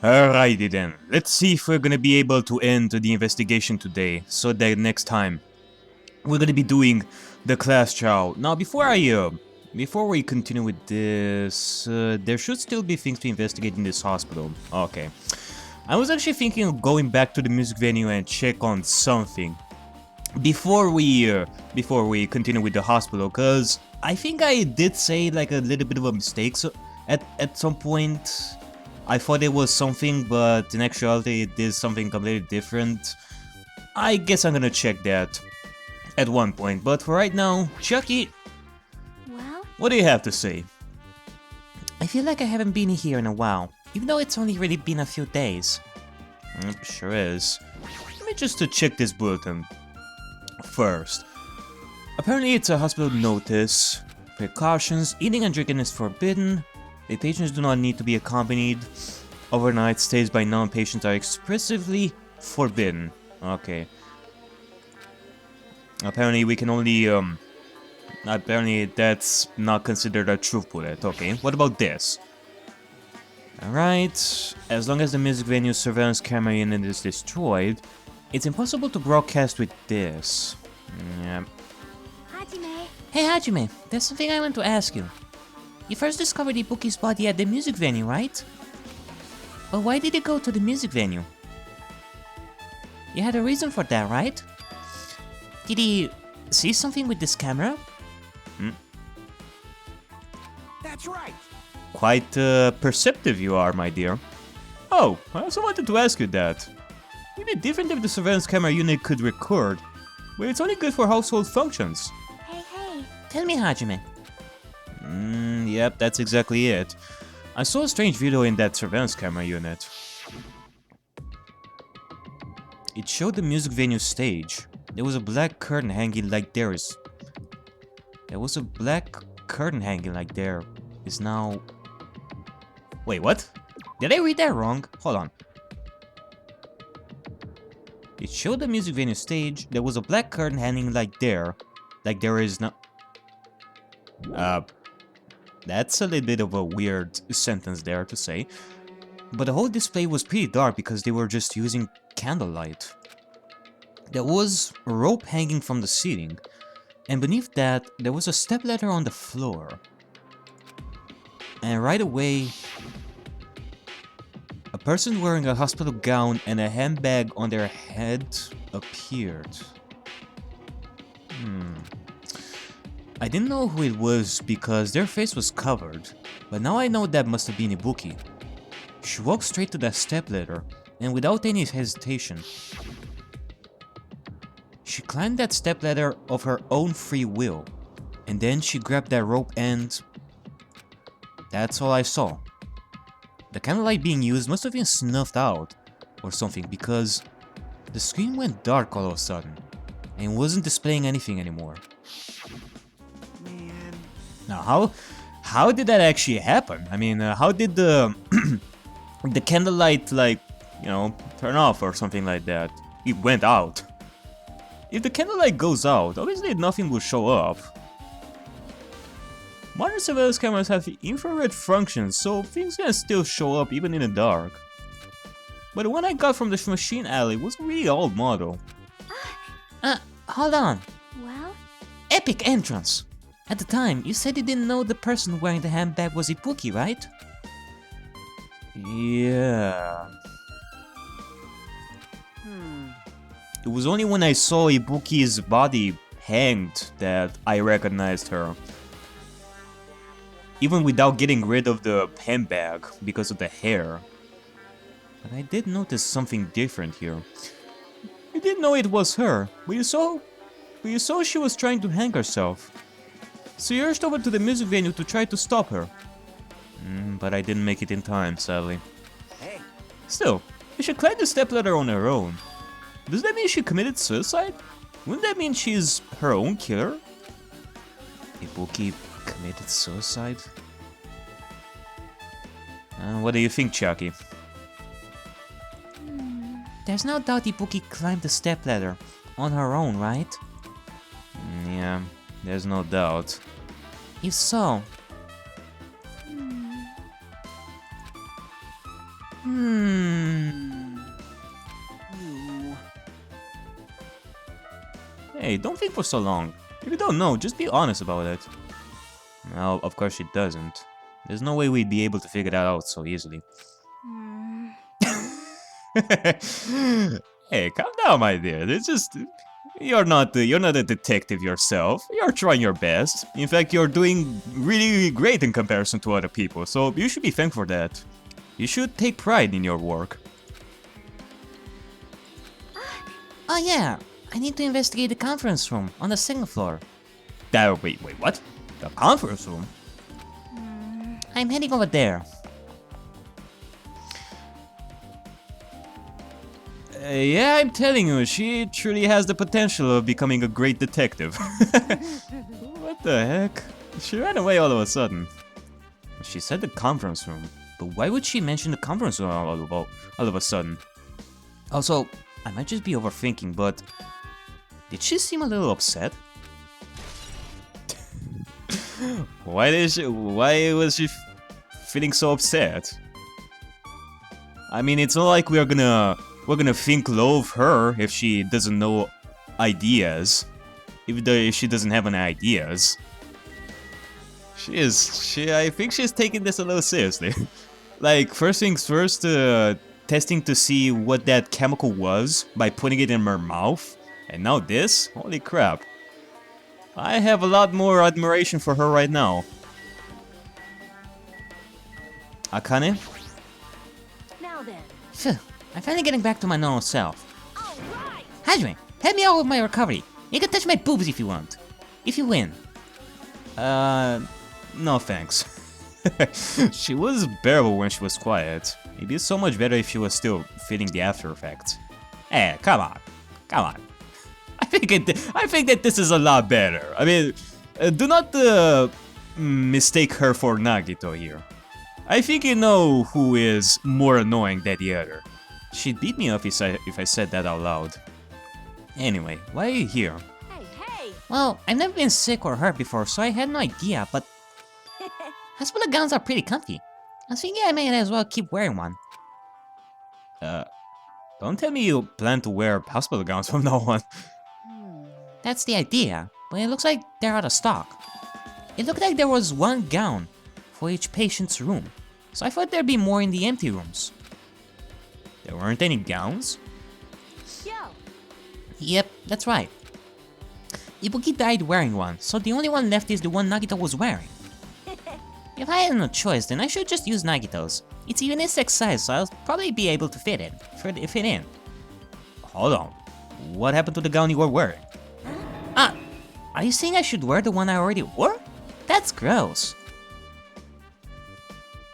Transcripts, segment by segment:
Alrighty then, let's see if we're gonna be able to end the investigation today, so that next time we're gonna be doing the class trial. Now, before we continue with this, there should still be things to investigate in this hospital. Okay. I was actually thinking of going back to the music venue and check on something before we continue with the hospital, cause I think I did say like a little bit of a mistake. So at some point, I thought it was something, but in actuality, it is something completely different. I guess I'm gonna check that at one point. But for right now, Chucky, Well, what do you have to say? I feel like I haven't been here in a while, even though it's only really been a few days. Sure is. Let me just check this bulletin first. Apparently it's a hospital notice. Precautions, eating and drinking is forbidden. The patients do not need to be accompanied. Overnight stays by non-patients are expressively forbidden. Okay. Apparently we can only, apparently that's not considered a truth bullet. Okay, what about this? Alright, as long as the music venue surveillance camera unit is destroyed, it's impossible to broadcast with this. Yeah. Hajime. Hey Hajime, there's something I want to ask you. You first discovered Ibuki's body at the music venue, right? But why did you go to the music venue? You had a reason for that, right? Did he see something with this camera? That's right. Quite perceptive you are, my dear. Oh, I also wanted to ask you that. It'd be different if the surveillance camera unit could record, but it's only good for household functions. Hey. Tell me, Hajime. Yep, that's exactly it. I saw a strange video in that surveillance camera unit. It showed the music venue stage. There was a black curtain hanging like there is. There was a black curtain hanging like there is now. Wait, what? Did I read that wrong? Hold on. It showed the music venue stage. There was a black curtain hanging like there is no. That's a little bit of a weird sentence there to say. But the whole display was pretty dark because they were just using candlelight. There was a rope hanging from the ceiling, and beneath that, there was a stepladder on the floor. And right away, a person wearing a hospital gown and a handbag on their head appeared. I didn't know who it was because their face was covered, but now I know that must have been Ibuki. She walked straight to that stepladder, and without any hesitation, she climbed that stepladder of her own free will, and then she grabbed that rope and... That's all I saw. The candlelight being used must have been snuffed out, or something, because the screen went dark all of a sudden, and wasn't displaying anything anymore. Man. Now, how did that actually happen? I mean, how did the the candlelight, like, you know, turn off or something like that? It went out. If the candlelight goes out, obviously nothing will show up. Modern surveillance cameras have infrared functions, so things can still show up even in the dark. But the one I got from the machine alley was a really old model. Hold on. Well, Epic entrance! At the time, you said you didn't know the person wearing the handbag was Ibuki, right? Yeah. It was only when I saw Ibuki's body hanged that I recognized her. Even without getting rid of the handbag because of the hair. But I did notice something different here. You didn't know it was her, but you saw she was trying to hang herself. So you rushed over to the music venue to try to stop her. But I didn't make it in time, sadly. Hey. Still, if she climbed the stepladder on her own, does that mean she committed suicide? Wouldn't that mean she's her own killer? Ibuki committed suicide? What do you think, Chucky? There's no doubt Ibuki climbed the stepladder on her own, right? Yeah, there's no doubt. If so, Hey, don't think for so long. If you don't know, just be honest about it. Well, of course she doesn't. There's no way we'd be able to figure that out so easily. Hey, calm down, my dear. It's just you're not a detective yourself. You're trying your best. In fact, you're doing really great in comparison to other people. So you should be thankful for that. You should take pride in your work. Oh yeah, I need to investigate the conference room on the second floor. Wait, what? The conference room? I'm heading over there. Yeah, I'm telling you, she truly has the potential of becoming a great detective. What the heck? She ran away all of a sudden. She said the conference room, but why would she mention the conference room all of a sudden? Also, I might just be overthinking, but did she seem a little upset? Why was she feeling so upset? I mean, it's not like we're gonna think low of her if she doesn't know ideas, if she doesn't have any ideas. I think she's taking this a little seriously. Like, first things first, testing to see what that chemical was by putting it in her mouth, and now this? Holy crap. I have a lot more admiration for her right now. Akane? Now then. Phew, I'm finally getting back to my normal self. All right. Hajime, help me out with my recovery. You can touch my boobs if you want. If you win. No thanks. She was bearable when she was quiet. It'd be so much better if she was still feeling the after effects. Hey, come on. I think that this is a lot better. I mean, do not mistake her for Nagito here. I think you know who is more annoying than the other. She'd beat me up if I said that out loud. Anyway, why are you here? Hey. Well, I've never been sick or hurt before, so I had no idea, but hospital gowns are pretty comfy. I was thinking I may as well keep wearing one. Don't tell me you plan to wear hospital gowns from now on. That's the idea, but it looks like they're out of stock. It looked like there was one gown for each patient's room, so I thought there'd be more in the empty rooms. There weren't any gowns? Yo. Yep, that's right. Ibuki died wearing one, so the only one left is the one Nagito was wearing. If I had no choice, then I should just use Nagito's. It's a unisex size, so I'll probably be able to fit in. Hold on. What happened to the gown you were wearing? Ah, are you saying I should wear the one I already wore? That's gross.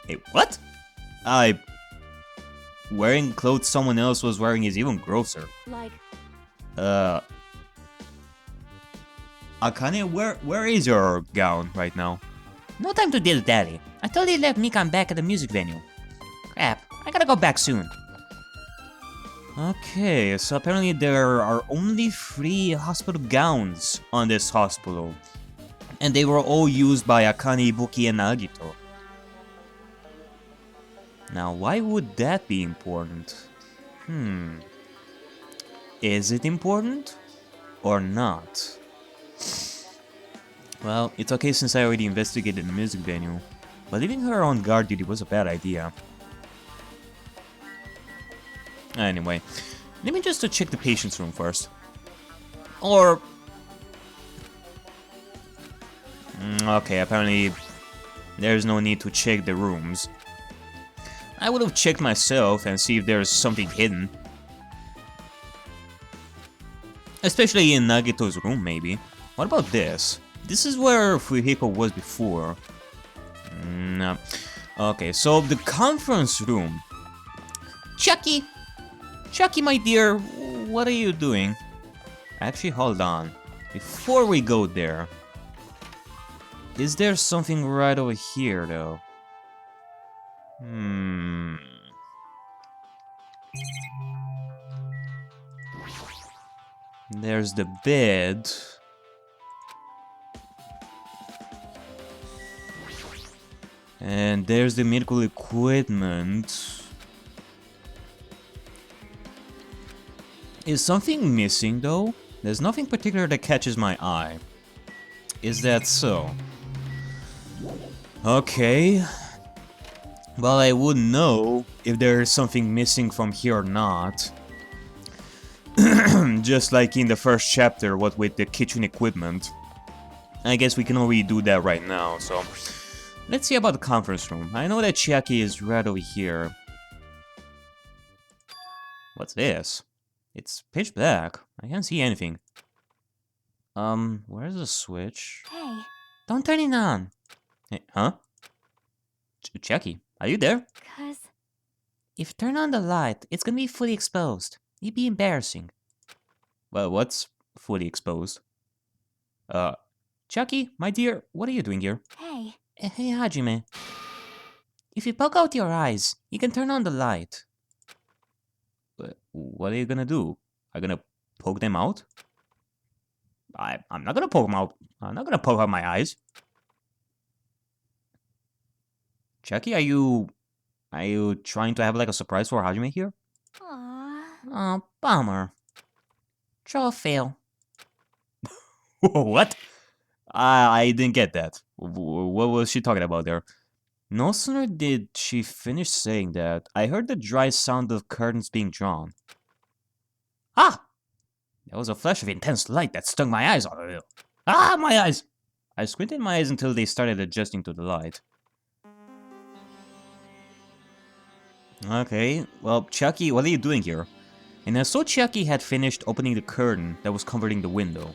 Hey, what? Wearing clothes someone else was wearing is even grosser. Like. Akane, where is your gown right now? No time to dilly-dally. I totally left Mikan back at the music venue. Crap, I gotta go back soon. Okay, so apparently there are only 3 hospital gowns on this hospital. And they were all used by Akane, Ibuki, and Nagito. Now, why would that be important? Is it important? Or not? Well, it's okay since I already investigated the music venue, but leaving her on guard duty was a bad idea. Anyway, let me just check the patient's room first. Or... okay, apparently there's no need to check the rooms. I would have checked myself and see if there's something hidden. Especially in Nagito's room, maybe. What about this? This is where Fujiko was before. No. Okay, so the conference room. Chucky! Chucky, my dear, what are you doing? Actually, hold on. Before we go there, is there something right over here, though? There's the bed. And there's the medical equipment. Is something missing though? There's nothing particular that catches my eye. Is that so? Okay. Well, I wouldn't know if there's something missing from here or not. Just like in the first chapter, what with the kitchen equipment. I guess we can already do that right now, so... Let's see about the conference room. I know that Chiaki is right over here. What's this? It's pitch black. I can't see anything. Where's the switch? Hey, Don't turn it on. Hey, huh? Chiaki, are you there? 'cause If you turn on the light, it's gonna be fully exposed. It'd be embarrassing. Well, what's fully exposed? Chiaki, my dear, what are you doing here? hey, Hey, Hajime. If you poke out your eyes, you can turn on the light. What are you gonna do? Are you gonna poke them out? I'm not gonna poke them out. I'm not gonna poke out my eyes. Chiaki, are you trying to have like a surprise for Hajime here? aw, Oh, bummer. Draw a fail. What? I didn't get that. What was she talking about there? No sooner did she finish saying that, I heard the dry sound of curtains being drawn. Ah! There was a flash of intense light that stung my eyes. Ah, my eyes! I squinted my eyes until they started adjusting to the light. Okay, well, Chiaki, what are you doing here? And I saw Chiaki had finished opening the curtain that was covering the window.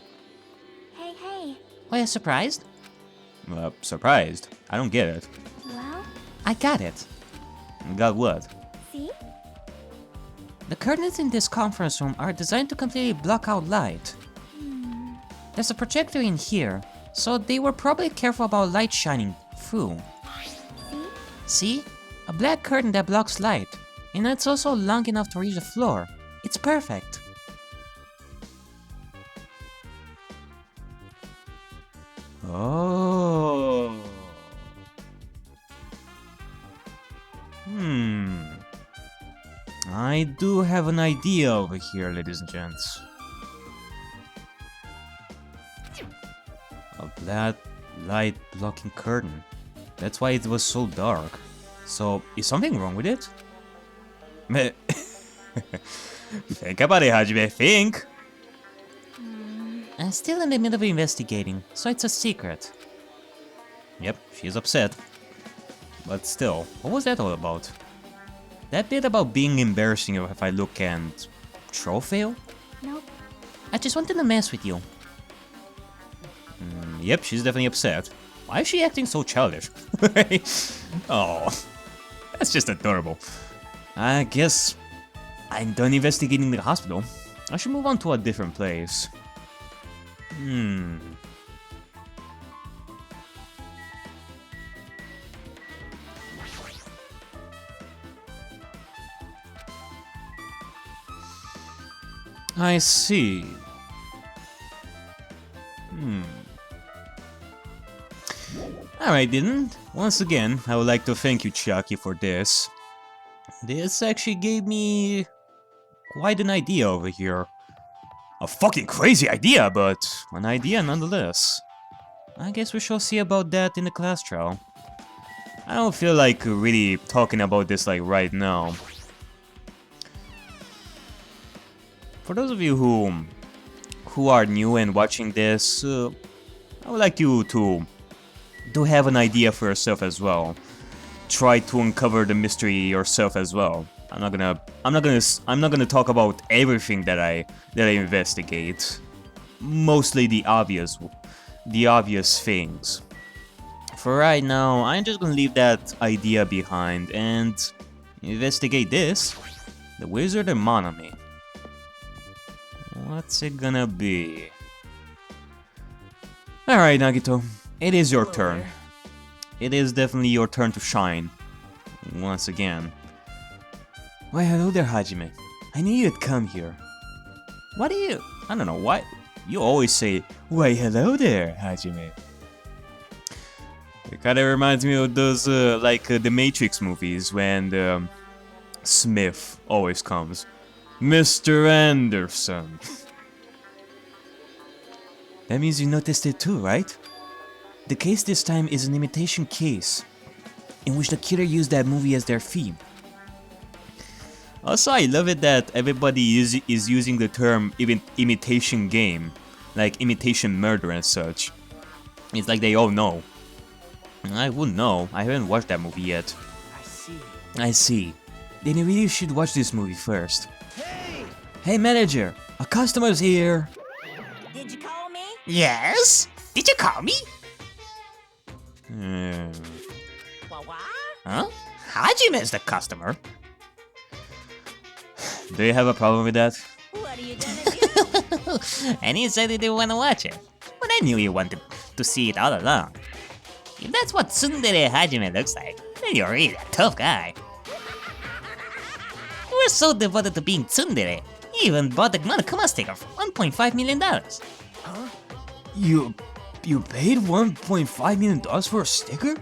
hey, Are you surprised? Surprised. I don't get it. well, I got it. Got what? see? The curtains in this conference room are designed to completely block out light. There's a projector in here, so they were probably careful about light shining through. See? See? A black curtain that blocks light, and it's also long enough to reach the floor. It's perfect. Oh. I do have an idea over here, ladies and gents. A black light blocking curtain. That's why it was so dark. So, is something wrong with it? Meh. Think about it, Hajime, think! I'm still in the middle of investigating, so it's a secret. Yep, she's upset. But still, what was that all about? That bit about being embarrassing if I look and... throw fail? Nope. I just wanted to mess with you. Yep, she's definitely upset. Why is she acting so childish? Oh, that's just adorable. I guess I'm done investigating the hospital. I should move on to a different place. I see. Alright then, once again, I would like to thank you, Chiaki, for this. This actually gave me quite an idea over here. A fucking crazy idea, but an idea nonetheless. I guess we shall see about that in the class trial. I don't feel like really talking about this like right now. For those of you who are new and watching this, I would like you to have an idea for yourself as well. Try to uncover the mystery yourself as well. I'm not gonna talk about everything that I investigate. Mostly the obvious things. For right now, I'm just gonna leave that idea behind and investigate this. The Wizard and Monami. What's it gonna be? Alright, Nagito. It is your turn. It is definitely your turn to shine. Once again. Why, hello there, Hajime. I knew you'd come here. What do you... I don't know, why... You always say, why, hello there, Hajime. It kinda reminds me of those, the Matrix movies when Smith always comes. Mr. Anderson. That means you noticed it too, right? The case this time is an imitation case, in which the killer used that movie as their theme. Also, I love it that everybody is using the term imitation game, like imitation murder and such. It's like they all know. I wouldn't know, I haven't watched that movie yet. I see. Then you really should watch this movie first. Hey manager, a customer's here. Did you call me? Yes? Did you call me? What? Huh? Hajime's the customer. Do you have a problem with that? What are you gonna do? And he said he didn't want to watch it. But I knew you wanted to see it all along. If that's what Tsundere Hajime looks like, then you're really a tough guy. We're so devoted to being tsundere, he even bought the Monokuma sticker for $1.5 million. You paid $1.5 million for a sticker?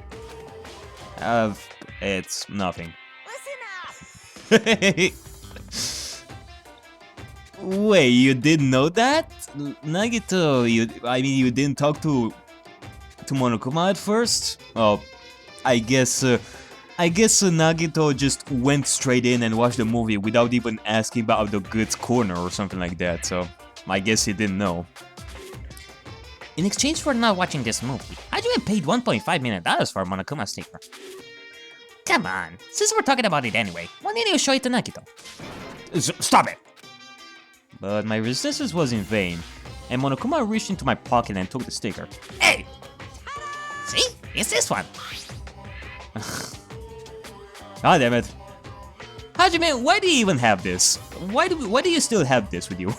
It's nothing. Listen up! Wait, you didn't know that? Nagito, you didn't talk to Monokuma at first? Oh, I guess Nagito just went straight in and watched the movie without even asking about the goods corner or something like that, so I guess he didn't know. In exchange for not watching this movie, Hajime paid $1.5 million for a Monokuma sticker. Come on, since we're talking about it anyway, why didn't you show it to Nagito? Stop it! But my resistance was in vain, and Monokuma reached into my pocket and took the sticker. Hey! See? It's this one. God damn it. Hajime, why do you even have this? Why do you still have this with you?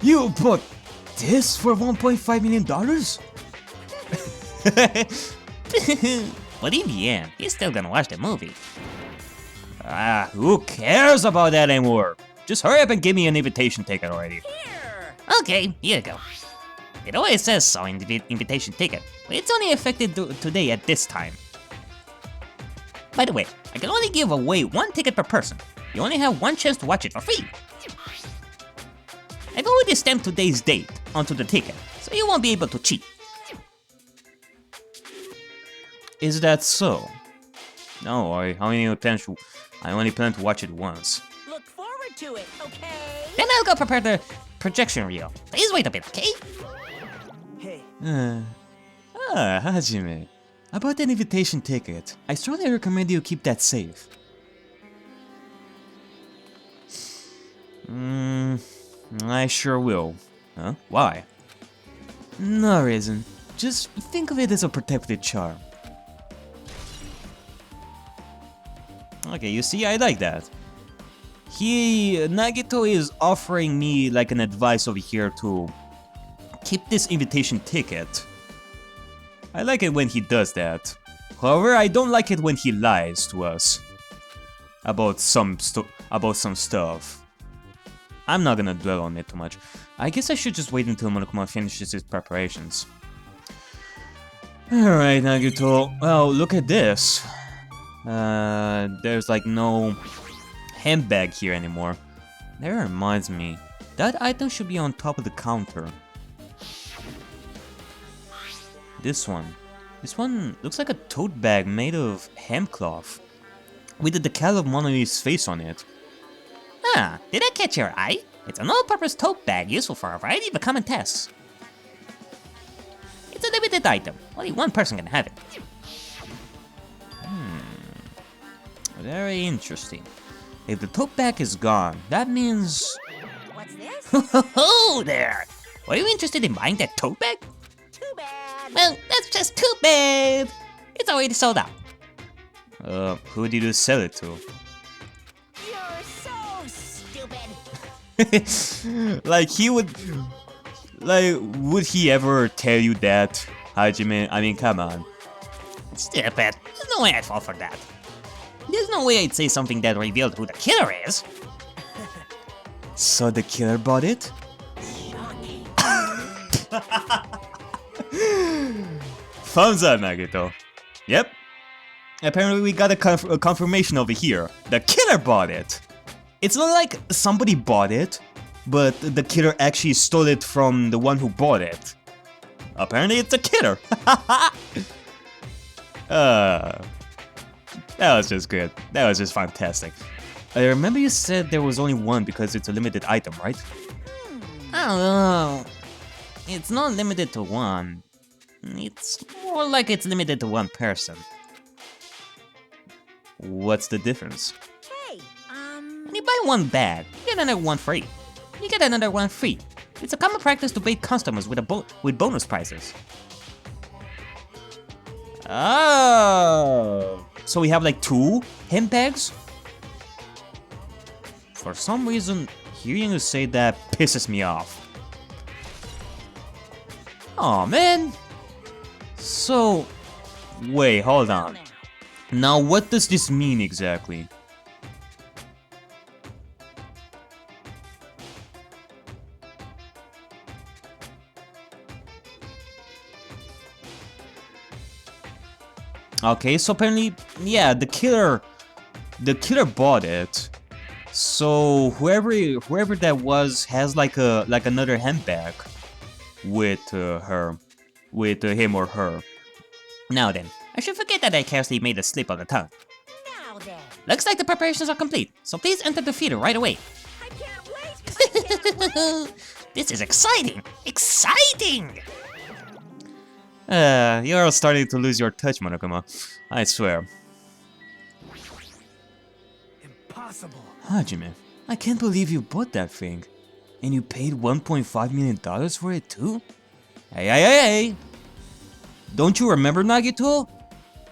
You bought this for $1.5 million? But in the end, he's still gonna watch the movie. Who cares about that anymore? Just hurry up and give me an invitation ticket already. Here! Okay, here you go. It always says so in the invitation ticket, but it's only effective today at this time. By the way, I can only give away one ticket per person. You only have one chance to watch it for free. I've already stamped today's date onto the ticket, so you won't be able to cheat. Is that so? No, I only plan to watch it once. Look forward to it, okay? Then I'll go prepare the projection reel. Please wait a bit, okay? Hey, Hajime. About an invitation ticket, I strongly recommend you keep that safe. I sure will. Huh? Why? No reason. Just think of it as a protective charm. Okay, you see, I like that. Nagito is offering me like an advice over here to keep this invitation ticket. I like it when he does that. However, I don't like it when he lies to us about some stuff. I'm not gonna dwell on it too much. I guess I should just wait until Monokuma finishes his preparations. Alright, Nagito. Well, look at this. There's like no handbag here anymore. That reminds me, that item should be on top of the counter. This one looks like a tote bag made of hemp cloth, with the decal of Monoli's face on it. Ah, did I catch your eye? It's an all-purpose tote bag useful for a variety of common tasks. It's a limited item, only one person can have it. Very interesting. If the tote bag is gone, that means... What's this? Oh there! Were you interested in buying that tote bag? Too bad. Well, that's just too bad. It's already sold out. Who did you sell it to? You're so stupid. Like, would he ever tell you that, Hajime? I mean, come on. Stupid. There's no way I'd fall for that. There's no way I'd say something that revealed who the killer is. So the killer bought it? Thumbs up, Nagito. Yep. Apparently we got a confirmation over here. The killer bought it. It's not like somebody bought it, but the killer actually stole it from the one who bought it. Apparently it's a killer. That was just good. That was just fantastic. I remember you said there was only one because it's a limited item, right? I don't know. It's not limited to one. It's more like it's limited to one person. What's the difference? Hey, When you buy one bag, you get another one free. You get another one free. It's a common practice to bait customers with bonus prizes. Oh. So we have like 2 handbags? For some reason, hearing you say that pisses me off. Oh man. So, wait, hold on. Now what does this mean exactly? Okay, so apparently, yeah, the killer bought it. So whoever that was has like another handbag with him or her. Now then, I should forget that I carelessly made a slip of the tongue. now then. Looks like the preparations are complete, so please enter the theater right away. I can't wait. This is exciting! Exciting! You're starting to lose your touch, Monokuma. I swear. Impossible. Hajime, I can't believe you bought that thing. And you paid $1.5 million for it too? Hey! Don't you remember, Nagito?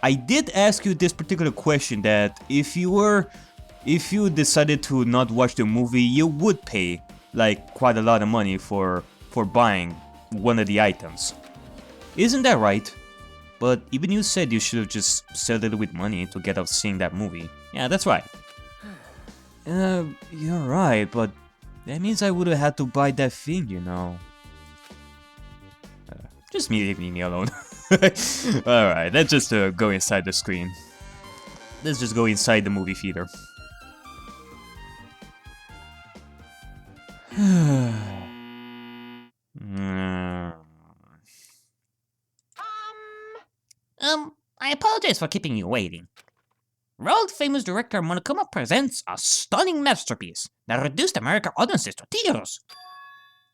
I did ask you this particular question that if you decided to not watch the movie, you would pay like quite a lot of money for buying one of the items. Isn't that right? But even you said you should have just settled it with money to get out seeing that movie. Yeah, that's right. You're right, but that means I would have had to buy that thing, you know. Just leave me alone. Alright, let's just go inside the screen. Let's just go inside the movie theater. I apologize for keeping you waiting. World-famous director Monokuma presents a stunning masterpiece that reduced American audiences to tears.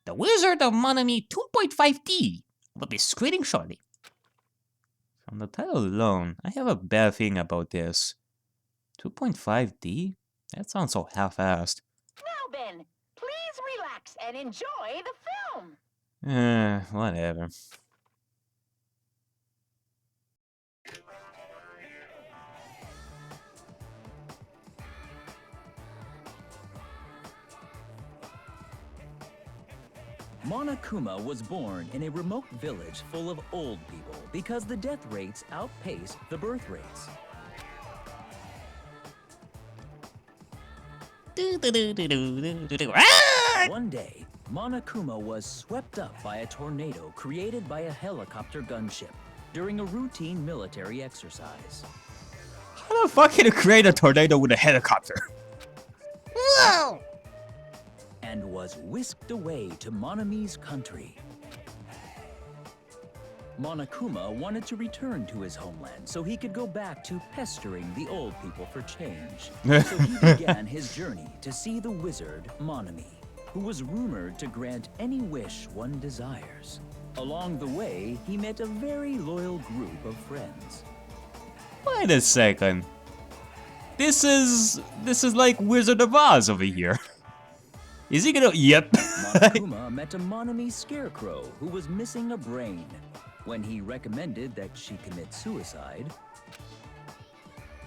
The Wizard of Monomi 2.5D will be screening shortly. From the title alone, I have a bad thing about this. 2.5D? That sounds so half-assed. Now then, please relax and enjoy the film. Whatever. Monokuma was born in a remote village full of old people because the death rates outpaced the birth rates. One day, Monokuma was swept up by a tornado created by a helicopter gunship during a routine military exercise. How the fuck can you create a tornado with a helicopter? Whoa! And was whisked away to Monomi's country. Monokuma wanted to return to his homeland so he could go back to pestering the old people for change. So he began his journey to see the wizard Monomi, who was rumored to grant any wish one desires. Along the way, he met a very loyal group of friends. Wait a second. This is like Wizard of Oz over here. Is he gonna? Yep. Monokuma met a Monomi scarecrow who was missing a brain. When he recommended that she commit suicide,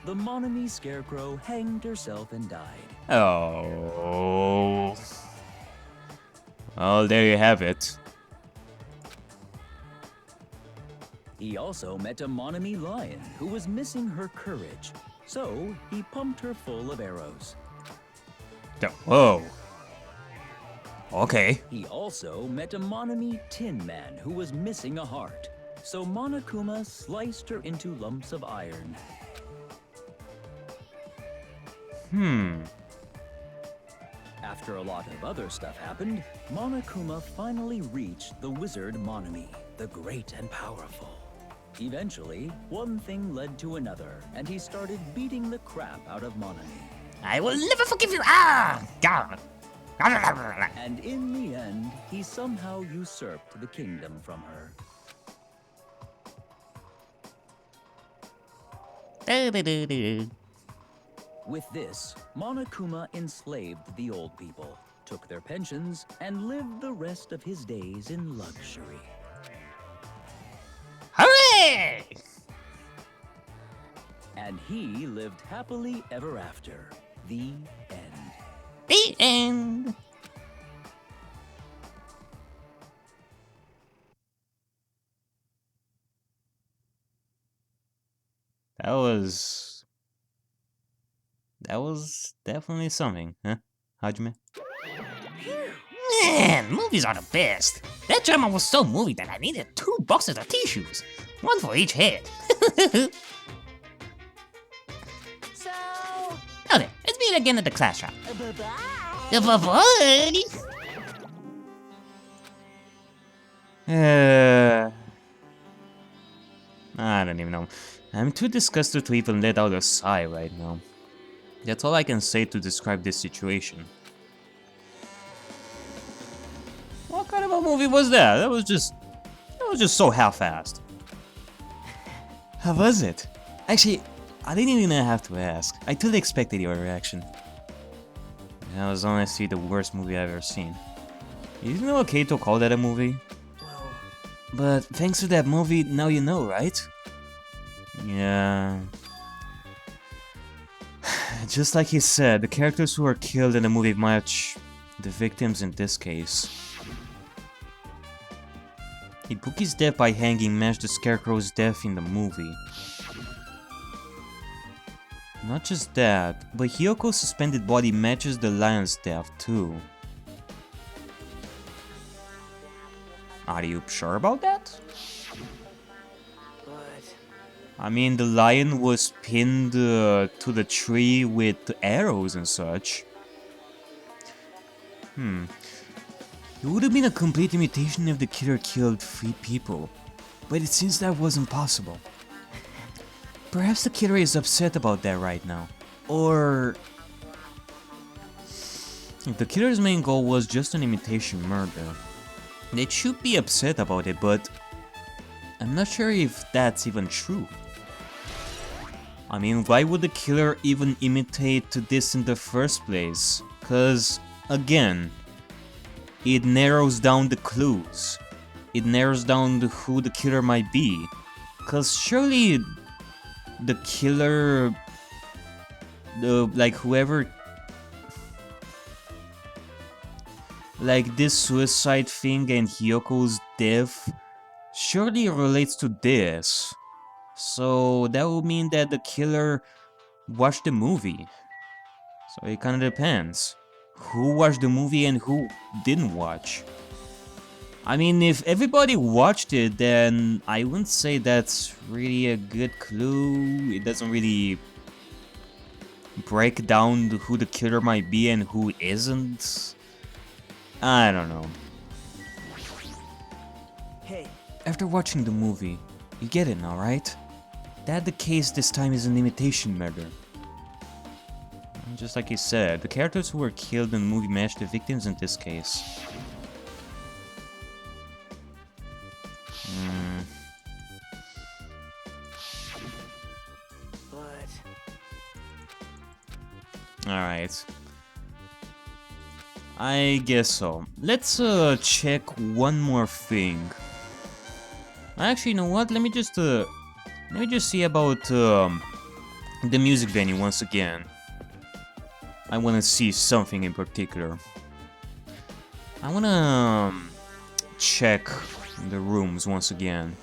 the Monomi scarecrow hanged herself and died. Oh. Well, there you have it. He also met a Monomi lion who was missing her courage, so he pumped her full of arrows. Whoa. Okay. He also met a Monomi tin man who was missing a heart, so Monokuma sliced her into lumps of iron. After a lot of other stuff happened, Monokuma finally reached the wizard Monami, the great and powerful. Eventually, one thing led to another, and he started beating the crap out of Monami. I will never forgive you! Ah! God! And in the end, he somehow usurped the kingdom from her. With this, Monokuma enslaved the old people, took their pensions, and lived the rest of his days in luxury. Hooray! And he lived happily ever after. The end. The end. That was definitely something, huh? Hajime? Man, movies are the best. That drama was so movie that I needed 2 boxes of tissues. One for each head. So, Okay, let's meet again at the class shop. bye-bye. Bye-bye. I don't even know. I'm too disgusted to even let out a sigh right now. That's all I can say to describe this situation. What kind of a movie was that? That was just so half-assed. How was it? Actually, I didn't even have to ask. I totally expected your reaction. That was honestly the worst movie I've ever seen. Isn't it okay to call that a movie? Well, But thanks to that movie, now you know, right? Yeah. Just like he said, the characters who were killed in the movie match the victims in this case. Ibuki's death by hanging matched the Scarecrow's death in the movie. Not just that, but Hyoko's suspended body matches the lion's death too. Are you sure about that? but I mean, the lion was pinned to the tree with arrows and such. It would have been a complete imitation if the killer killed 3 people, but it seems that wasn't possible. Perhaps the killer is upset about that right now. Or if the killer's main goal was just an imitation murder, they should be upset about it, but I'm not sure if that's even true. I mean, why would the killer even imitate this in the first place? Cause, again, it narrows down the clues. It narrows down who the killer might be. Cause surely the killer, whoever, like this suicide thing and Hyoko's death, surely relates to this. So that would mean that the killer watched the movie. So it kinda depends. Who watched the movie and who didn't watch? I mean, if everybody watched it, then I wouldn't say that's really a good clue. It doesn't really break down who the killer might be and who isn't. I don't know. hey, After watching the movie, you get it now, right? That the case this time is an imitation murder. Just like he said, the characters who were killed in the movie matched the victims in this case. but Alright. I guess so. Let's check one more thing. Actually, you know what? Let me just see about the music venue once again. I want to see something in particular. I want to check the rooms once again.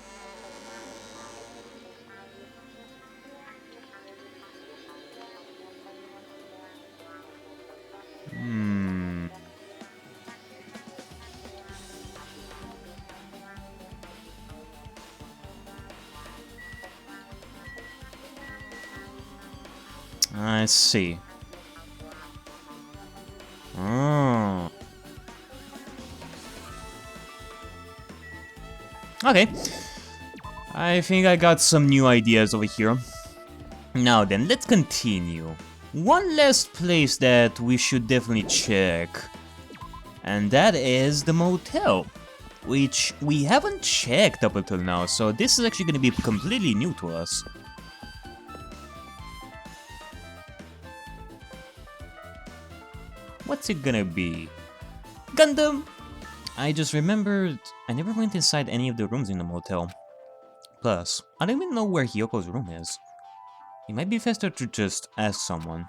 I see. Oh. Okay. I think I got some new ideas over here. Now then, let's continue. One last place that we should definitely check. And that is the motel, which we haven't checked up until now, so this is actually going to be completely new to us. What's it gonna be? Gundam! I just remembered I never went inside any of the rooms in the motel. Plus, I don't even know where Hyoko's room is. It might be faster to just ask someone.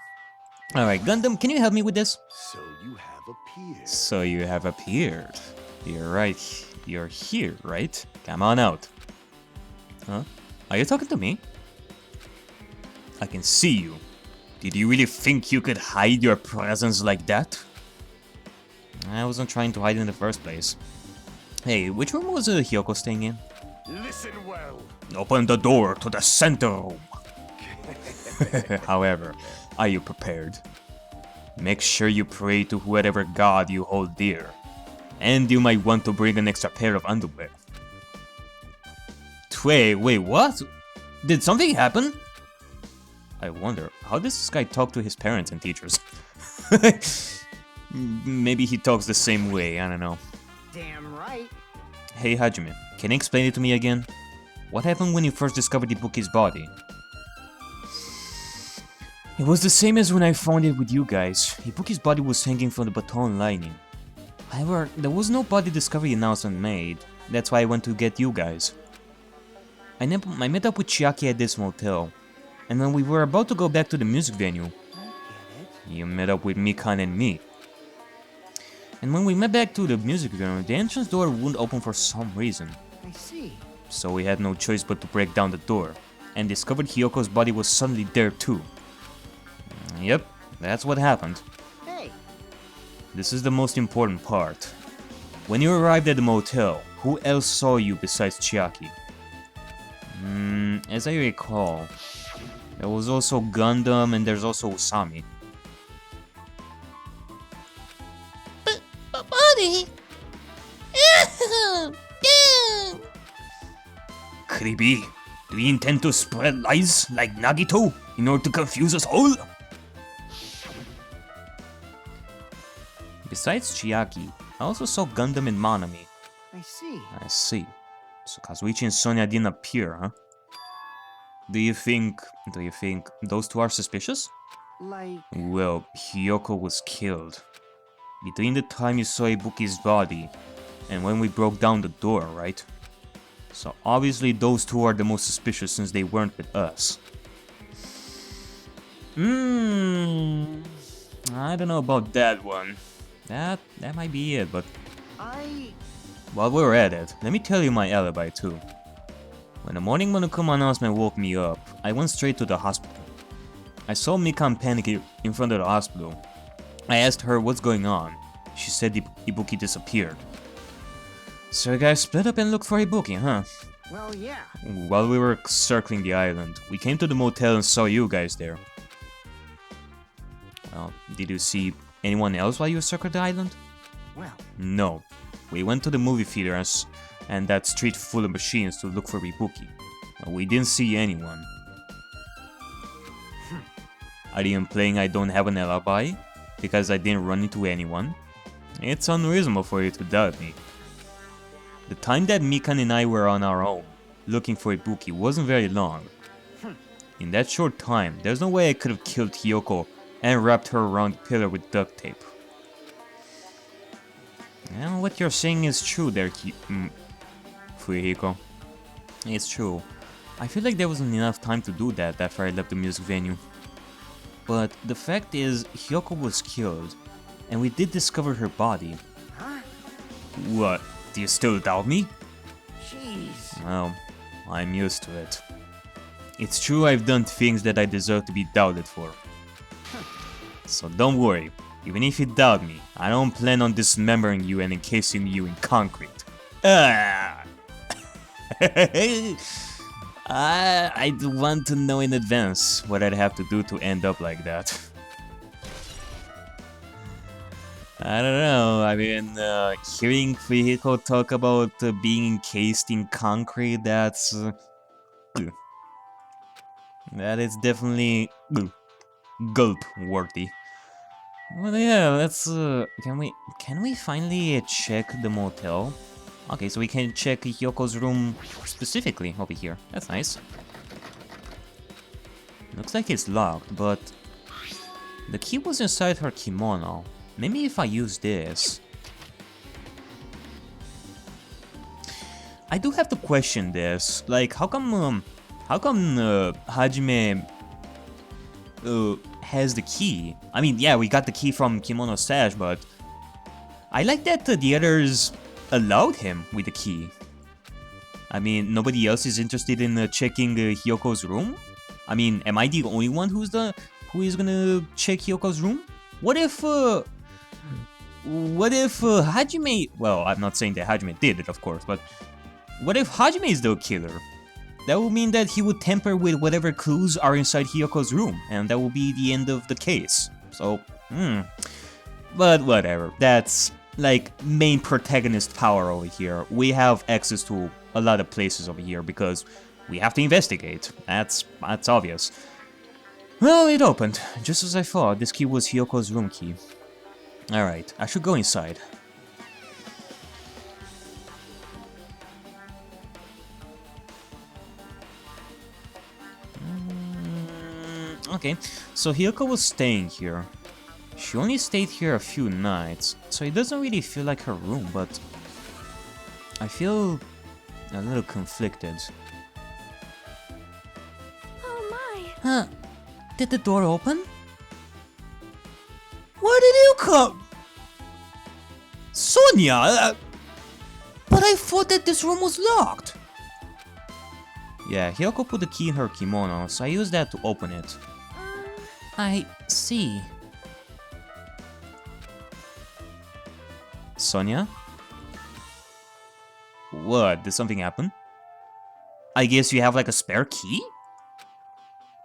Alright, Gundam, can you help me with this? So you have appeared. So you have appeared. You're right. You're here, right? Come on out. Huh? Are you talking to me? I can see you. Did you really think you could hide your presence like that? I wasn't trying to hide in the first place. Hey, which room was Hyoko staying in? Listen well. Open the door to the center room. However, are you prepared? Make sure you pray to whatever god you hold dear. And you might want to bring an extra pair of underwear. Wait, what? Did something happen? I wonder, how does this guy talk to his parents and teachers? Maybe he talks the same way, I don't know. Damn right. Hey Hajime, can you explain it to me again? What happened when you first discovered Ibuki's body? It was the same as when I found it with you guys. Ibuki's body was hanging from the baton lining. However, there was no body discovery announcement made. That's why I went to get you guys. I met up with Chiaki at this motel. And when we were about to go back to the music venue, you met up with Mikan and me. And when we met back to the music venue, the entrance door wouldn't open for some reason. I see. So we had no choice but to break down the door, and discovered Hyoko's body was suddenly there too. Yep, that's what happened. Hey. This is the most important part. When you arrived at the motel, who else saw you besides Chiaki? As I recall, there was also Gundam and there's also Usami. Buddy! Kribi, do you intend to spread lies like Nagito in order to confuse us all? Besides Chiaki, I also saw Gundam and Monami. I see. I see. So Kazuichi and Sonia didn't appear, huh? Do you think those two are suspicious? Like... Well, Hyoko was killed. Between the time you saw Ibuki's body and when we broke down the door, right? So obviously those two are the most suspicious since they weren't with us. I don't know about that one. That might be it, but... While we're at it, let me tell you my alibi too. When the morning Monokuma announcement woke me up, I went straight to the hospital. I saw Mikan panicking in front of the hospital. I asked her what's going on. She said Ibuki disappeared. So you guys split up and looked for Ibuki, huh? Well, yeah. While we were circling the island, we came to the motel and saw you guys there. Well, did you see anyone else while you circled the island? Well... No. We went to the movie theater and that street full of machines to look for Ibuki. We didn't see anyone. Are you implying I don't have an alibi? Because I didn't run into anyone? It's unreasonable for you to doubt me. The time that Mikan and I were on our own, looking for Ibuki, wasn't very long. In that short time, there's no way I could have killed Hyoko and wrapped her around the pillar with duct tape. Well, what you're saying is true there, Fuyuhiko. It's true. I feel like there wasn't enough time to do that after I left the music venue. But the fact is, Hyoko was killed, and we did discover her body. Huh? What? Do you still doubt me? Jeez. Well, I'm used to it. It's true I've done things that I deserve to be doubted for. So don't worry, even if you doubt me, I don't plan on dismembering you and encasing you in concrete. I'd want to know in advance what I'd have to do to end up like that. I don't know. I mean, hearing Fuyuhiko talk about being encased in concrete, that is definitely gulp worthy. Well, yeah, let's. Can we finally check the motel? Okay, so we can check Hyoko's room specifically over here. That's nice. Looks like it's locked, but the key was inside her kimono. Maybe if I use this. I do have to question this. Like, how come Hajime has the key? I mean, yeah, we got the key from Kimono Stash, but I like that the others allowed him with the key. I mean, nobody else is interested in checking Hyoko's room? I mean, am I the only one who is gonna check Hyoko's room? What if Hajime... Well, I'm not saying that Hajime did it, of course, but what if Hajime is the killer? That would mean that he would tamper with whatever clues are inside Hyoko's room, and that will be the end of the case. So, But whatever, that's like main protagonist power over here. We have access to a lot of places over here because we have to investigate. That's obvious. Well, it opened, just as I thought. This key was Hyoko's room key. Alright, I should go inside. Okay, so Hyoko was staying here. She only stayed here a few nights, so it doesn't really feel like her room, but I feel a little conflicted. Oh my. Huh? Did the door open? Where did you come? Sonia! But I thought that this room was locked. Yeah, Hyoko put the key in her kimono, so I used that to open it. I see. Sonia? What? Did something happen? I guess you have like a spare key?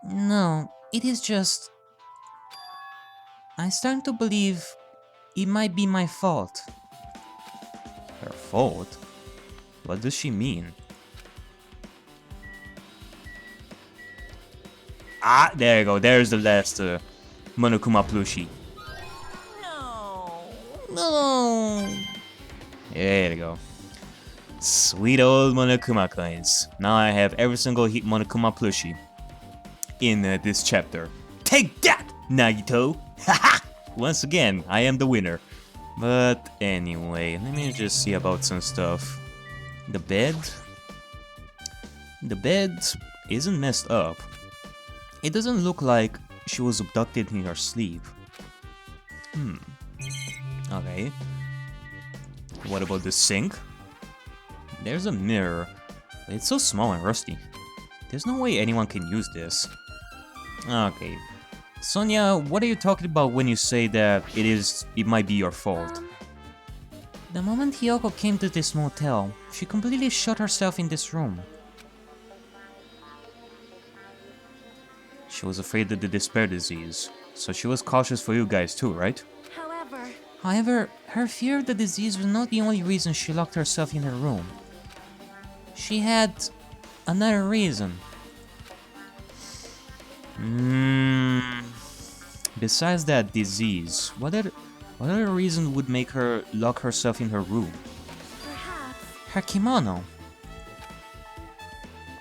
No, it is just... I'm starting to believe it might be my fault. Her fault? What does she mean? Ah, there you go. There's the last Monokuma plushie. No. There you go. Sweet old Monokuma coins. Now I have every single Monokuma plushie in this chapter. Take that, Nagito! Haha! Once again, I am the winner. But anyway, let me just see about some stuff. The bed isn't messed up. It doesn't look like she was abducted in her sleep. Okay. What about the sink? There's a mirror. It's so small and rusty. There's no way anyone can use this. Okay. Sonia, what are you talking about when you say that it might be your fault? The moment Hyoko came to this motel, she completely shut herself in this room. She was afraid of the despair disease, so she was cautious for you guys too, right? However, her fear of the disease was not the only reason she locked herself in her room. She had another reason. Besides that disease, what other reason would make her lock herself in her room? Perhaps. Her kimono.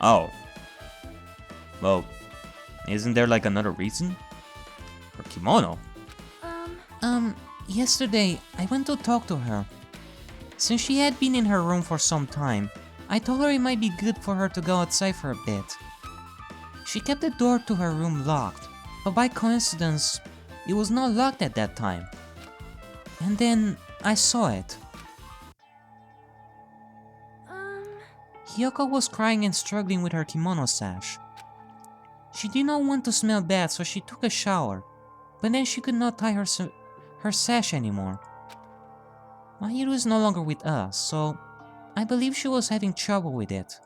Oh. Well, isn't there like another reason? Her kimono? Yesterday, I went to talk to her. Since she had been in her room for some time, I told her it might be good for her to go outside for a bit. She kept the door to her room locked, but by coincidence, it was not locked at that time. And then, I saw it. Hyoko was crying and struggling with her kimono sash. She did not want to smell bad, so she took a shower, but then she could not tie her sash anymore. Mahiru is no longer with us, so I believe she was having trouble with it.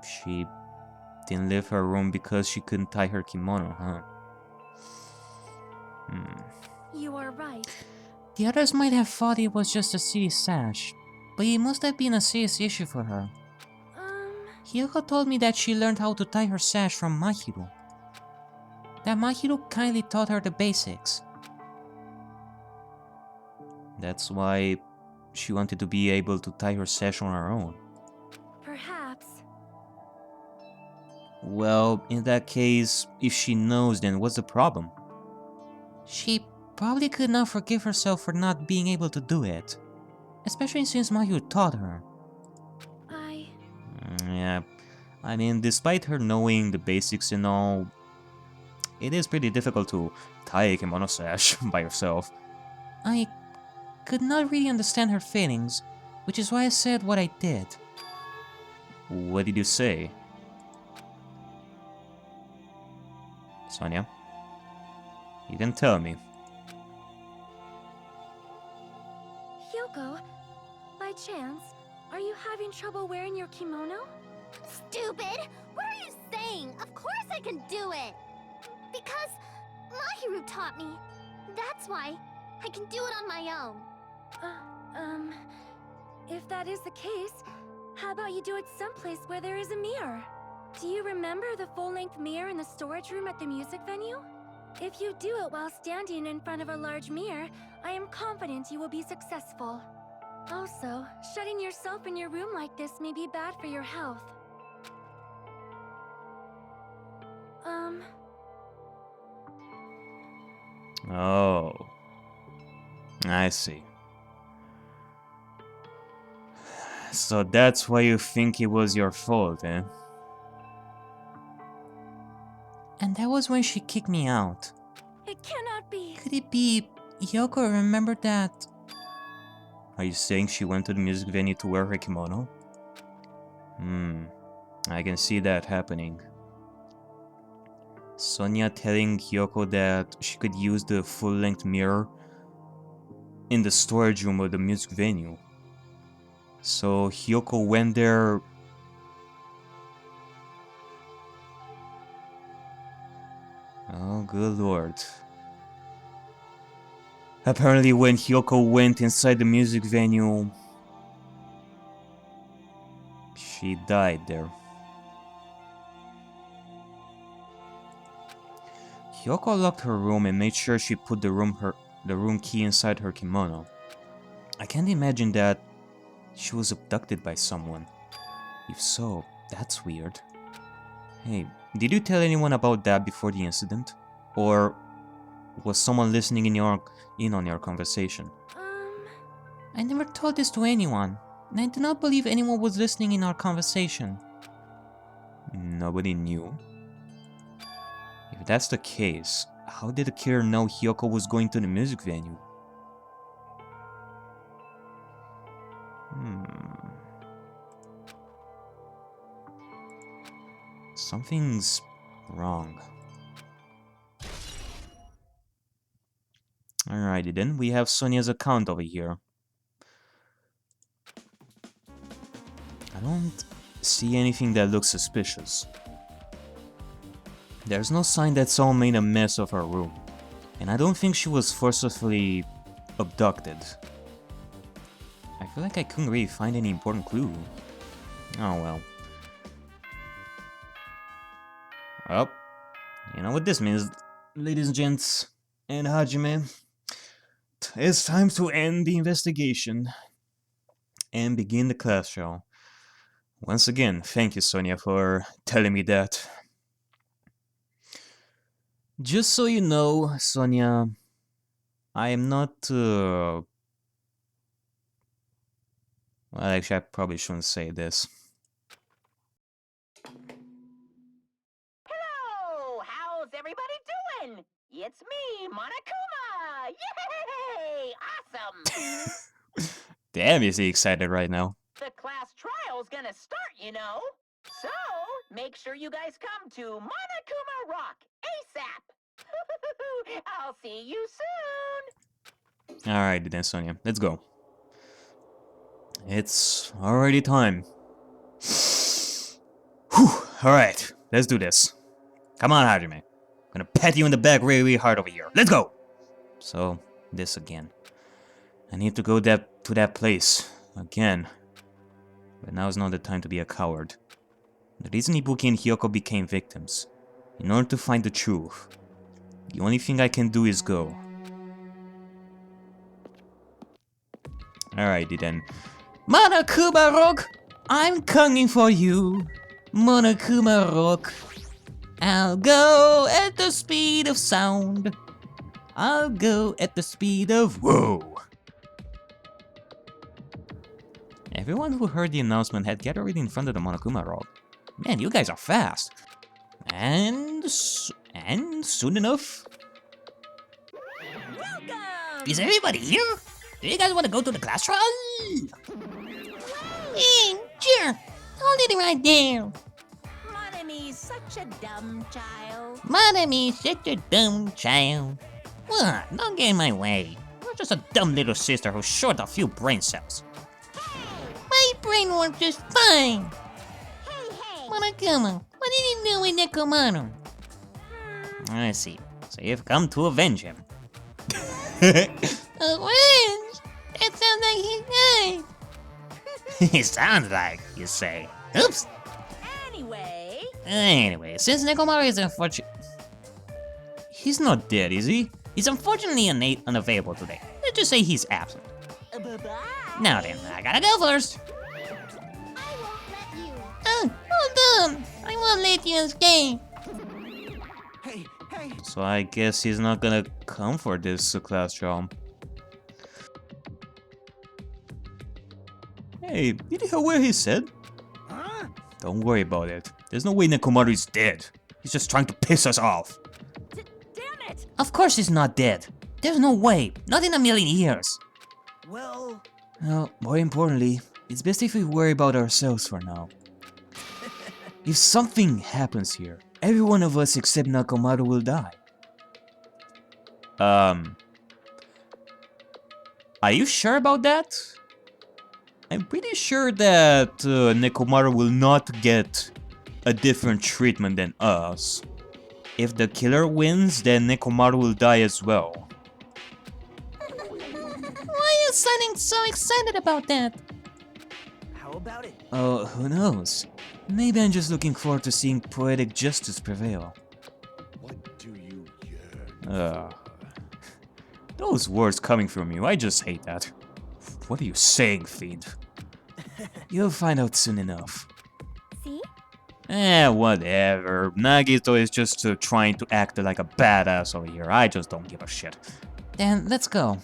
She didn't leave her room because she couldn't tie her kimono, huh? You are right. The others might have thought it was just a silly sash, but it must have been a serious issue for her. Hyoko told me that she learned how to tie her sash from Mahiro. That Mahiro kindly taught her the basics. That's why she wanted to be able to tie her sash on her own. Perhaps. Well, in that case, if she knows, then what's the problem? She probably could not forgive herself for not being able to do it. Especially since Mahiro taught her. Yeah, I mean, despite her knowing the basics and all, it is pretty difficult to tie a kimono sash by herself. I could not really understand her feelings, which is why I said what I did. What did you say? Sonia? You can tell me. Hyoko, by chance, are you having trouble wearing your kimono? Stupid! What are you saying? Of course I can do it! Because Mahiro taught me. That's why I can do it on my own. If that is the case, how about you do it someplace where there is a mirror? Do you remember the full-length mirror in the storage room at the music venue? If you do it while standing in front of a large mirror, I am confident you will be successful. Also, shutting yourself in your room like this may be bad for your health. Oh. I see. So that's why you think it was your fault, eh? And that was when she kicked me out. It cannot be. Could it be Hyoko remembered that? Are you saying she went to the music venue to wear her kimono? I can see that happening. Sonia telling Hyoko that she could use the full-length mirror in the storage room of the music venue. So Hyoko went there. Oh, good lord. Apparently when Hyoko went inside the music venue, she died there. Hyoko locked her room and made sure she put the room key inside her kimono. I can't imagine that she was abducted by someone. If so, that's weird. Hey, did you tell anyone about that before the incident? Or was someone listening in on your conversation? I never told this to anyone, and I do not believe anyone was listening in our conversation. Nobody knew? If that's the case, how did the killer know Hyoko was going to the music venue? Something's wrong. Alrighty then, we have Sonia's account over here. I don't see anything that looks suspicious. There's no sign that someone made a mess of her room, and I don't think she was forcibly abducted. I feel like I couldn't really find any important clue. Oh well. Well, you know what this means, ladies and gents, and Hajime. It's time to end the investigation and begin the class show. Once again, thank you, Sonia, for telling me that. Just so you know, Sonia, I am not, well, actually, I probably shouldn't say this. Hello! How's everybody doing? It's me, Monokuma! Yay! Awesome! Damn, is he excited right now. The class trial's gonna start, you know. So, make sure you guys come to Monokuma Rock ASAP! I'll see you soon! Alright then, Sonia, let's go. It's already time. Whew, alright, let's do this. Come on, Hajime. I'm gonna pat you in the back really, really hard over here. Let's go! So, this again. I need to go to that place. Again. But now is not the time to be a coward. The reason Ibuki and Hyoko became victims. In order to find the truth. The only thing I can do is go. Alrighty then. Monokuma Rock! I'm coming for you! Monokuma Rock! I'll go at the speed of sound. I'll go at the speed of whoa! Everyone who heard the announcement had gathered in front of the Monokuma Rock. Man, you guys are fast! And soon enough... Welcome! Is everybody here? Do you guys want to go to the class trial? Hey, sure. Hold it right there. Monomy's such a dumb child. Monokuma, such a dumb child. What? Don't get in my way. You're just a dumb little sister who's short a few brain cells. My brain works just fine. Hey! Monokuma, what did you do with Nekomaru? I see. So you've come to avenge him. Avenge? That sounds like he's nice. He sounds like, you say. Oops. Anyway, since Nekomaru is unfortunate... He's not dead, is he? He's unfortunately unavailable today. Let's just say he's absent. Bye-bye. Now then, I gotta go first. I won't let you. Hold on. I won't let you escape. Hey! So I guess he's not gonna come for this class trial. Hey, did you hear what he said? Huh? Don't worry about it. There's no way Nekomaru is dead. He's just trying to piss us off. Damn it! Of course he's not dead. There's no way. Not in a million years. Well... Well, more importantly, it's best if we worry about ourselves for now. If something happens here, every one of us except Nekomaru will die. Are you sure about that? I'm pretty sure that Nekomaru will not get a different treatment than us. If the killer wins, then Nekomaru will die as well. Why are you sounding so excited about that? How about it? Oh, who knows? Maybe I'm just looking forward to seeing poetic justice prevail. What do you yearn? Those words coming from you, I just hate that. What are you saying, Fiend? You'll find out soon enough. See? Whatever. Nagito is just trying to act like a badass over here. I just don't give a shit. Then let's go.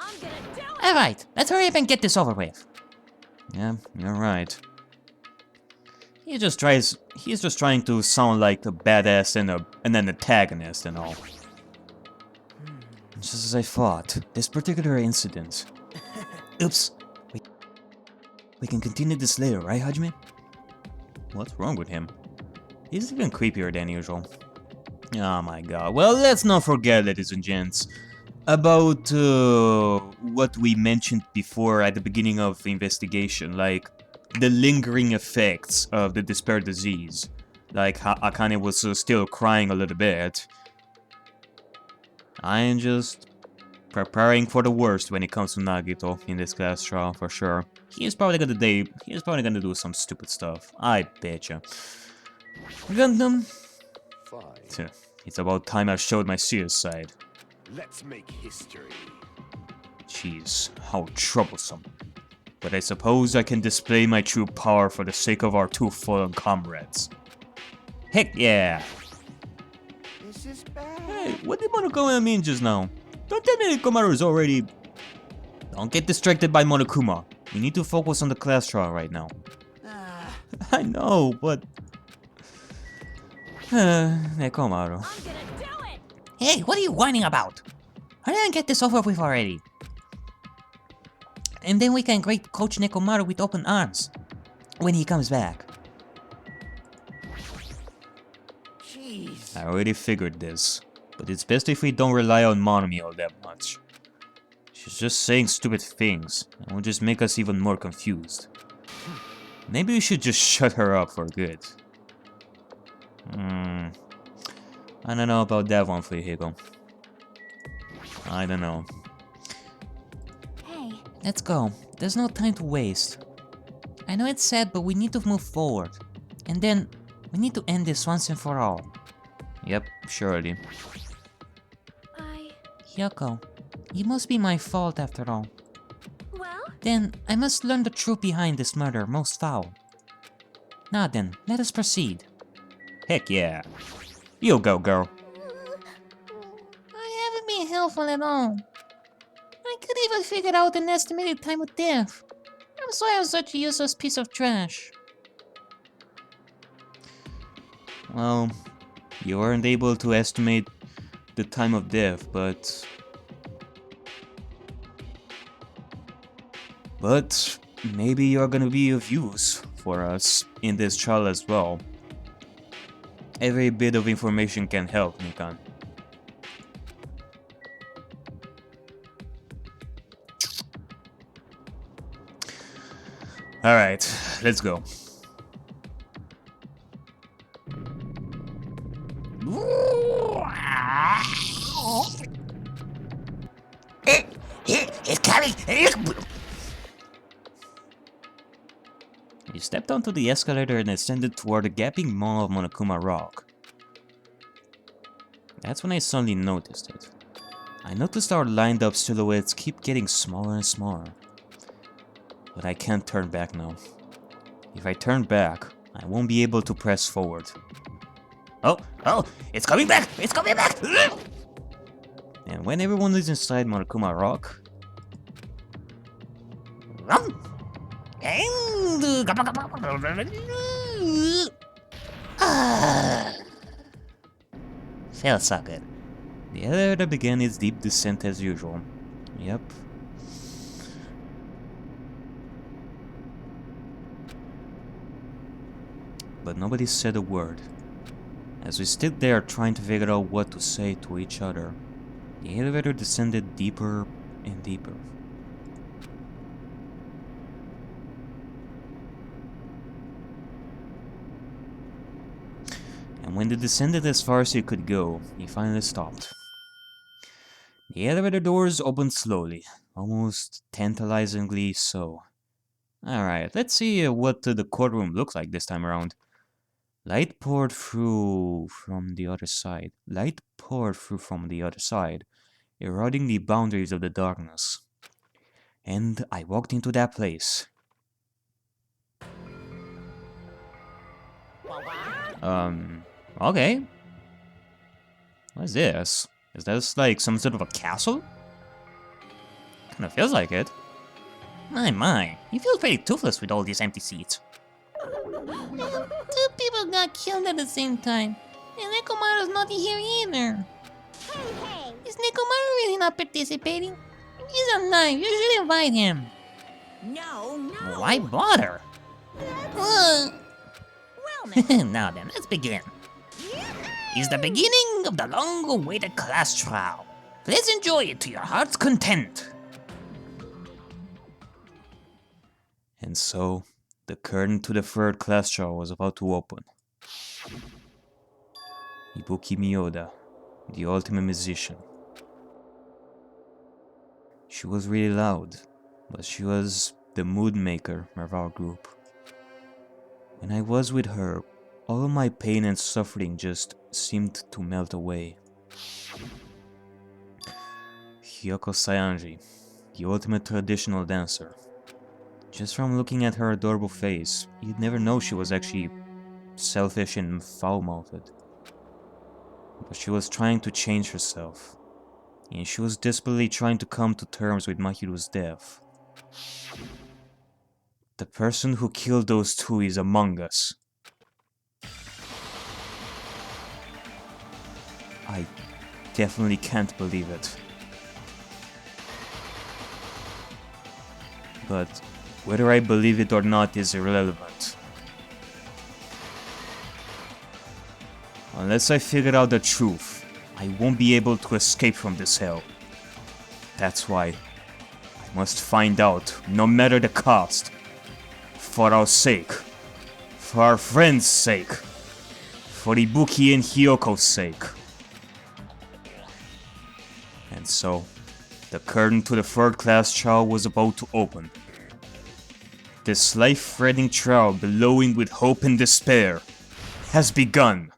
I'm gonna do it! Alright, let's hurry up and get this over with. Yeah, you're right. He's just trying to sound like a badass and an antagonist and all. Just as I thought, this particular incident. Oops. We can continue this later, right, Hajime? What's wrong with him? He's even creepier than usual. Oh my god. Well, let's not forget, ladies and gents, about what we mentioned before at the beginning of the investigation, like the lingering effects of the despair disease. Like how Akane was still crying a little bit. I am just preparing for the worst when it comes to Nagito in this class trial, for sure. He's probably gonna do some stupid stuff. I betcha. Gundam. Fine. It's about time I showed my serious side. Let's make history. Jeez, how troublesome. But I suppose I can display my true power for the sake of our two fallen comrades. Heck yeah! This is bad. Hey, what did Monokuma mean just now? Don't tell me Nekomaru is already... Don't get distracted by Monokuma. We need to focus on the class trial right now. I know, but... Nekomaru. I'm gonna do it! Hey, what are you whining about? Hurry and get this over with already. And then we can greet Coach Nekomaru with open arms. When he comes back. Jeez. I already figured this. But it's best if we don't rely on Monomi all that much. She's just saying stupid things, and will just make us even more confused. Maybe we should just shut her up for good. I don't know about that one, Fuyuhiko. I don't know. Hey, Let's go. There's no time to waste. I know it's sad, but we need to move forward. And then, we need to end this once and for all. Yep, surely. Hyoko, it must be my fault after all. well, Then, I must learn the truth behind this murder most foul. Now then, let us proceed. Heck yeah. You go, girl. I haven't been helpful at all. I could even figure out an estimated time of death. I'm sorry I'm such a useless piece of trash. Well, you weren't able to estimate the time of death, but maybe you're gonna be of use for us in this trial as well. Every bit of information can help, Nikan. Alright, let's go. It's coming! He stepped onto the escalator and ascended toward the gaping maw of Monokuma Rock. That's when I suddenly noticed it. I noticed our lined up silhouettes keep getting smaller and smaller. But I can't turn back now. If I turn back, I won't be able to press forward. Oh, it's coming back! It's coming back! And when everyone is inside Monokuma Rock, Felt so good. the elevator began its deep descent as usual. Yep. But nobody said a word. As we stood there trying to figure out what to say to each other, the elevator descended deeper and deeper. And when it descended as far as it could go, it finally stopped. The elevator doors opened slowly, almost tantalizingly so. Alright, let's see what the courtroom looks like this time around. Light poured through from the other side. Light poured through from the other side, eroding the boundaries of the darkness. And I walked into that place. Okay. What is this? Is this like some sort of a castle? Kinda feels like it. My, you feel pretty toothless with all these empty seats. Two people got killed at the same time, and Nekomaru's not here either. Hey, Is Nekomaru really not participating? If he's alive, you should invite him. No. Why bother? Well, now. Now then, let's begin. It's the beginning of the long-awaited class trial. Please enjoy it to your heart's content. And so, the curtain to the third class trial was about to open. Ibuki Miyoda, the ultimate musician. She was really loud, but she was the mood maker of our group. When I was with her, all of my pain and suffering just seemed to melt away. Hyoko Sayanji, the ultimate traditional dancer. Just from looking at her adorable face, you'd never know she was actually selfish and foul-mouthed. But she was trying to change herself, and she was desperately trying to come to terms with Mahiru's death. The person who killed those two is among us. I definitely can't believe it. But whether I believe it or not is irrelevant. Unless I figure out the truth, I won't be able to escape from this hell. That's why I must find out, no matter the cost. For our sake. For our friends' sake. For Ibuki and Hyoko's sake. And so, The curtain to the third-class trial was about to open. This life-threatening trial, bellowing with hope and despair, has begun.